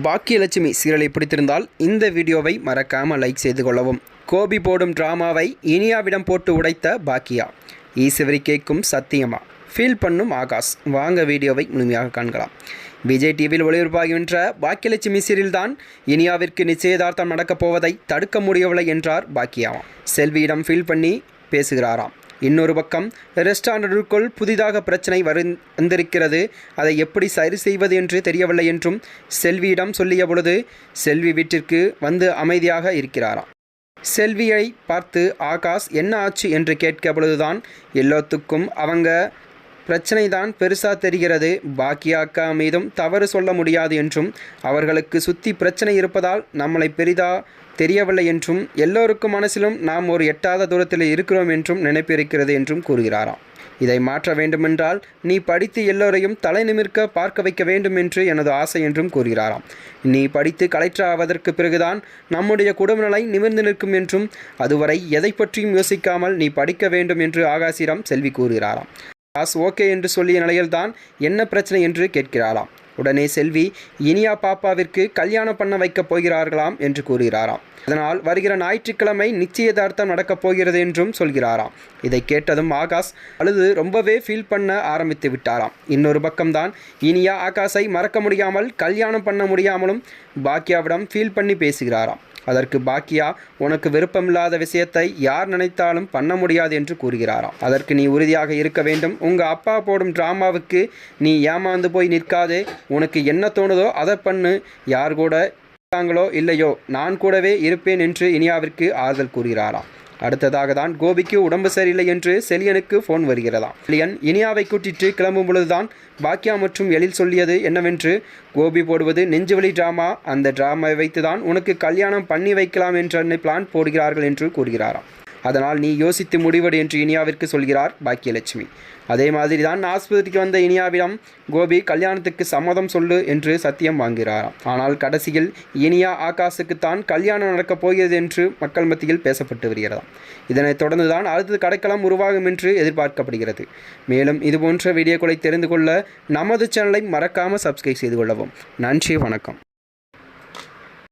பாக்கியலட்சுமி சீரியலை பிடித்திருந்தால் இந்த வீடியோவை மறக்காமல் லைக் செய்து கொள்ளவும். கோபி போடும் டிராமாவை இனியாவிடம் போட்டு உடைத்த பாக்கியா. ஈஸ்வரி கேட்கும் சத்தியமா, ஃபீல் பண்ணும் ஆகாஷ். வாங்க வீடியோவை முழுமையாக காண்கலாம். விஜய் டிவியில் ஒளிபரப்பாகின்ற பாக்கியலட்சுமி சீரியல் தான் இனியாவிற்கு நிச்சயதார்த்தம் நடக்கப் போவதை தடுக்க முடியவில்லை என்றார் பாக்கியா. செல்வியிடம் ஃபீல் பண்ணி பேசுகிறாராம். இன்னொரு பக்கம் ரெஸ்டாரண்ட்டுக்குள் புதிதாக பிரச்சனை வந்திருக்கிறது. அதை எப்படி சரி செய்வது என்று தெரியவில்லை என்றும் செல்வியிடம் சொல்லிய பொழுது செல்வி வீட்டிற்கு வந்து அமைதியாக இருக்கிறாராம். செல்வியை பார்த்து ஆகாஷ் என்ன ஆச்சு என்று கேட்க பொழுதுதான் எல்லாத்துக்கும் அவங்க பிரச்சனை தான் பெருசாக தெரிகிறது. பாக்கியா அக்கா மீதும் தவறு சொல்ல முடியாது என்றும் அவர்களுக்கு சுற்றி பிரச்சனை இருப்பதால் நம்மளை பெரிதாக தெரியவில்லை என்றும் எல்லோருக்கும் மனசிலும் நாம் ஒரு எட்டாத தூரத்தில் இருக்கிறோம் என்றும் நினைப்பிருக்கிறது என்றும் கூறுகிறாராம். இதை மாற்ற வேண்டுமென்றால் நீ படித்து எல்லோரையும் தலை நிமிர்க்க பார்க்க வைக்க வேண்டும் என்று எனது ஆசை என்றும் கூறுகிறாராம். நீ படித்து கலெக்டர் ஆவதற்கு பிறகுதான் நம்முடைய குடும்ப நிலை நிமிர்ந்து நிற்கும் என்றும் அதுவரை எதை பற்றியும் யோசிக்காமல் நீ படிக்க வேண்டும் என்று ஆகாஷிடம் செல்வி கூறுகிறாராம். ஆகாஷ் ஓகே என்று சொல்லிய நிலையில்தான் என்ன பிரச்சனை என்று கேட்கிறாராம். உடனே செல்வி இனியா பாப்பாவிற்கு கல்யாணம் பண்ண வைக்கப் போகிறார்களாம் என்று கூறுகிறாராம். அதனால் வருகிற ஞாயிற்றுக்கிழமை நிச்சயதார்த்தம் நடக்கப் போகிறது என்றும் சொல்கிறாராம். இதை கேட்டதும் ஆகாஷ் அழுது ரொம்பவே ஃபீல் பண்ண ஆரம்பித்து விட்டாராம். இன்னொரு பக்கம்தான் இனியா ஆகாஷை மறக்க முடியாமல் கல்யாணம் பண்ண முடியாமலும் பாக்கியாவிடம் ஃபீல் பண்ணி பேசுகிறாராம். அதற்கு பாக்கியா உனக்கு விருப்பமில்லாத விஷயத்தை யார் நினைத்தாலும் பண்ண முடியாது என்று கூறுகிறாராம். அதற்கு நீ உறுதியாக இருக்க வேண்டும். உங்கள் அப்பா போடும் டிராமாவுக்கு நீ ஏமாந்து போய் நிற்காதே. உனக்கு என்ன தோணுதோ அதை பண்ணு. யார் கூட இருக்காங்களோ இல்லையோ நான் கூடவே இருப்பேன் என்று இனியாவிற்கு ஆறுதல் கூறுகிறாராம். அடுத்ததாக தான் கோபிக்கு உடம்பு சரியில்லை என்று செலியனுக்கு ஃபோன் வருகிறதாம். செலியன் இனியாவை கூட்டிட்டு கிளம்பும் பொழுதுதான் பாக்கியா மற்றும் எழில் சொல்லியது என்னவென்று, கோபி போடுவது நெஞ்சுவலி டிராமா, அந்த டிராமாவை வைத்துதான் உனக்கு கல்யாணம் பண்ணி வைக்கலாம் என்ற பிளான் போடுகிறார்கள் என்று கூறுகிறாராம். அதனால் நீ யோசித்து முடிவெடு என்று இனியாவிற்கு சொல்கிறார் பாக்கியலட்சுமி. அதே மாதிரி தான் ஆஸ்பத்திரிக்கு வந்த இனியாவிடம் கோபி கல்யாணத்துக்கு சம்மதம் சொல்லு என்று சத்தியம் வாங்குகிறாராம். ஆனால் கடைசியில் இனியா ஆகாஷுக்குத்தான் கல்யாணம் நடக்கப் போகிறது என்று மக்கள் மத்தியில் பேசப்பட்டு வருகிறதாம். இதனைத் தொடர்ந்து தான் அடுத்தது கடைக்களம் உருவாகும் என்று எதிர்பார்க்கப்படுகிறது. மேலும் இதுபோன்ற வீடியோக்களை தெரிந்து கொள்ள நமது சேனலை மறக்காமல் சப்ஸ்கிரைப் செய்து கொள்ளவும். நன்றி, வணக்கம்.